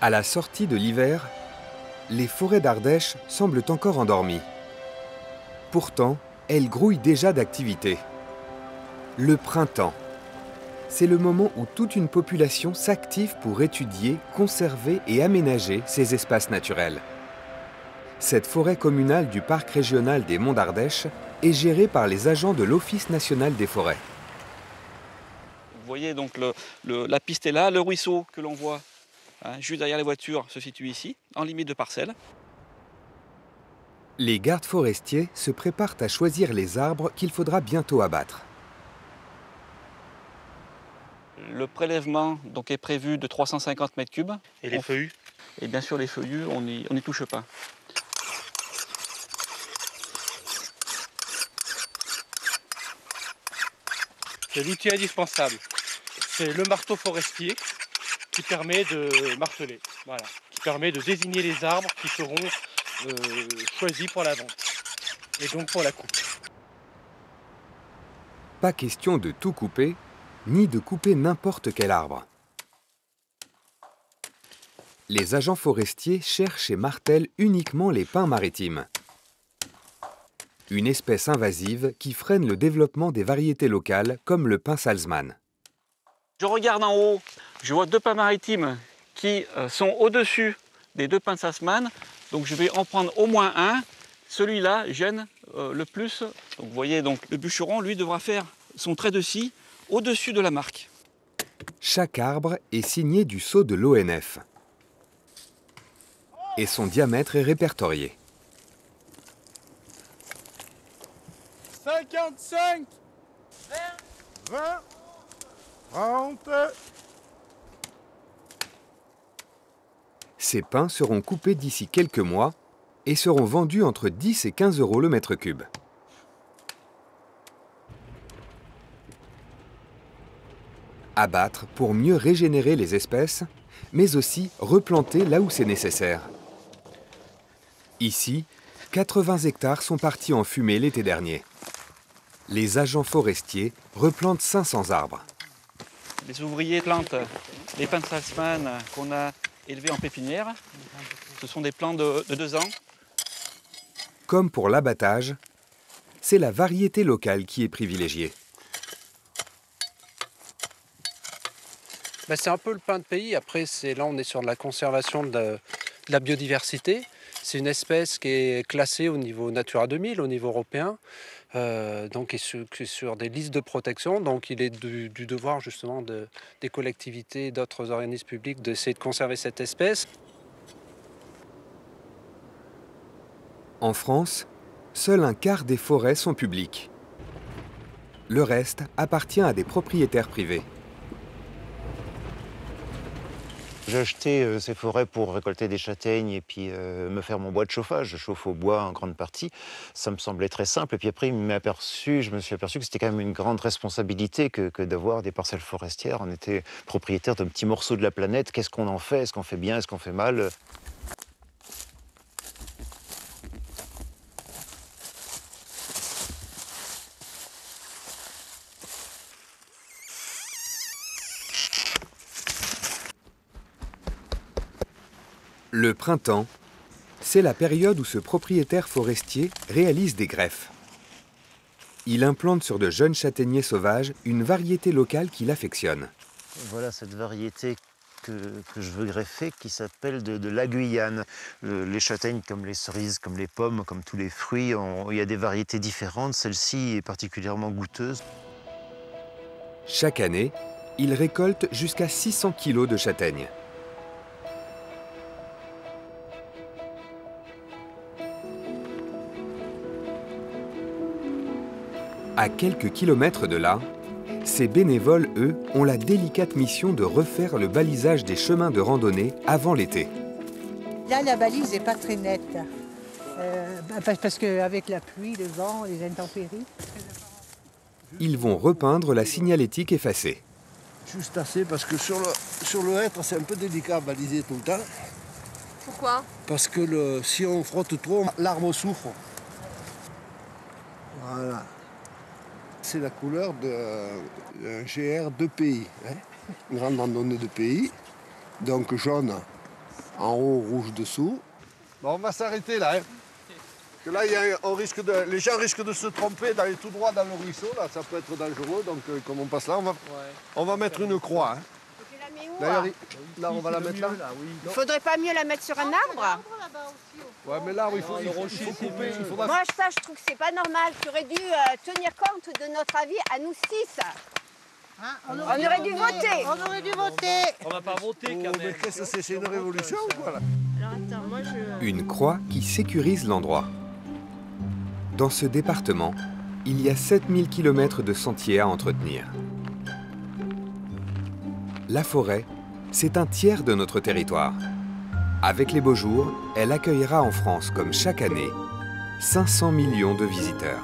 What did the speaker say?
À la sortie de l'hiver, les forêts d'Ardèche semblent encore endormies. Pourtant, elles grouillent déjà d'activité. Le printemps, c'est le moment où toute une population s'active pour étudier, conserver et aménager ces espaces naturels. Cette forêt communale du parc régional des Monts d'Ardèche est gérée par les agents de l'Office national des forêts. Vous voyez donc la piste est là, le ruisseau que l'on voit juste derrière les voitures se situe ici, en limite de parcelle. Les gardes forestiers se préparent à choisir les arbres qu'il faudra bientôt abattre. Le prélèvement donc, est prévu de 350 mètres cubes. Et les feuillus? Et bien sûr les feuillus, on n'y touche pas. C'est l'outil indispensable. C'est le marteau forestier qui permet de marteler, voilà, qui permet de désigner les arbres qui seront choisis pour la vente et donc pour la coupe. Pas question de tout couper, ni de couper n'importe quel arbre. Les agents forestiers cherchent et martèlent uniquement les pins maritimes. Une espèce invasive qui freine le développement des variétés locales comme le pin Salzmann. Je regarde en haut, je vois deux pins maritimes qui sont au-dessus des deux pins de Salzmann. Donc je vais en prendre au moins un. Celui-là gêne le plus. Donc vous voyez, donc, le bûcheron, lui, devra faire son trait de scie au-dessus de la marque. Chaque arbre est signé du sceau de l'ONF. Et son diamètre est répertorié. 55, 20, 30. Ces pins seront coupés d'ici quelques mois et seront vendus entre 10 et 15 € le mètre cube. Abattre pour mieux régénérer les espèces, mais aussi replanter là où c'est nécessaire. Ici, 80 hectares sont partis en fumée l'été dernier. Les agents forestiers replantent 500 arbres. Les ouvriers plantent les pins de Salzmann qu'on a élevés en pépinière. Ce sont des plants de 2 ans. Comme pour l'abattage, c'est la variété locale qui est privilégiée. C'est un peu le pain de pays. Après, là, on est sur de la conservation de la biodiversité. C'est une espèce qui est classée au niveau Natura 2000, au niveau européen, donc qui est sur des listes de protection. Donc, il est du devoir justement des collectivités et d'autres organismes publics d'essayer de conserver cette espèce. En France, seul un quart des forêts sont publiques. Le reste appartient à des propriétaires privés. J'ai acheté ces forêts pour récolter des châtaignes et puis me faire mon bois de chauffage. Je chauffe au bois en grande partie. Ça me semblait très simple. Et puis après, je me suis aperçu que c'était quand même une grande responsabilité que d'avoir des parcelles forestières. On était propriétaire d'un petit morceau de la planète. Qu'est-ce qu'on en fait? Est-ce qu'on fait bien? Est-ce qu'on fait mal? Le printemps, c'est la période où ce propriétaire forestier réalise des greffes. Il implante sur de jeunes châtaigniers sauvages une variété locale qu'il affectionne. Voilà cette variété que je veux greffer qui s'appelle de la Guyane. Les châtaignes comme les cerises, comme les pommes, comme tous les fruits, il y a des variétés différentes. Celle-ci est particulièrement goûteuse. Chaque année, il récolte jusqu'à 600 kg de châtaignes. À quelques kilomètres de là, ces bénévoles, eux, ont la délicate mission de refaire le balisage des chemins de randonnée avant l'été. Là, la balise n'est pas très nette, parce qu'avec la pluie, le vent, les intempéries... Ils vont repeindre la signalétique effacée. Juste assez, parce que sur le hêtre, c'est un peu délicat à baliser tout le temps. Pourquoi? Parce que si on frotte trop, l'arbre souffre. Voilà. C'est la couleur d'un GR de pays, hein. Une grande randonnée de pays. Donc jaune, En haut, rouge dessous. Bon, on va s'arrêter là. Hein. Que là, les gens risquent de se tromper, d'aller tout droit dans le ruisseau. Là, ça peut être dangereux. Donc, comme on passe là, on va mettre une croix. Hein. Tu la mets où D'ailleurs, là, on va la mettre là. Il faudrait pas mieux la mettre sur un arbre? Ouais, mais l'arbre, il faut couper. Moi, ça, je trouve que c'est pas normal. Tu aurais dû tenir compte de notre avis à nous 6. Hein, on aurait dû voter. On aurait dû voter. On va pas voter quand même. Mais qu'est-ce que c'est une révolution ou quoi là? Alors attends, moi je... Une croix qui sécurise l'endroit. Dans ce département, il y a 7000 km de sentiers à entretenir. La forêt, c'est un tiers de notre territoire. Avec les beaux jours, elle accueillera en France, comme chaque année, 500 millions de visiteurs.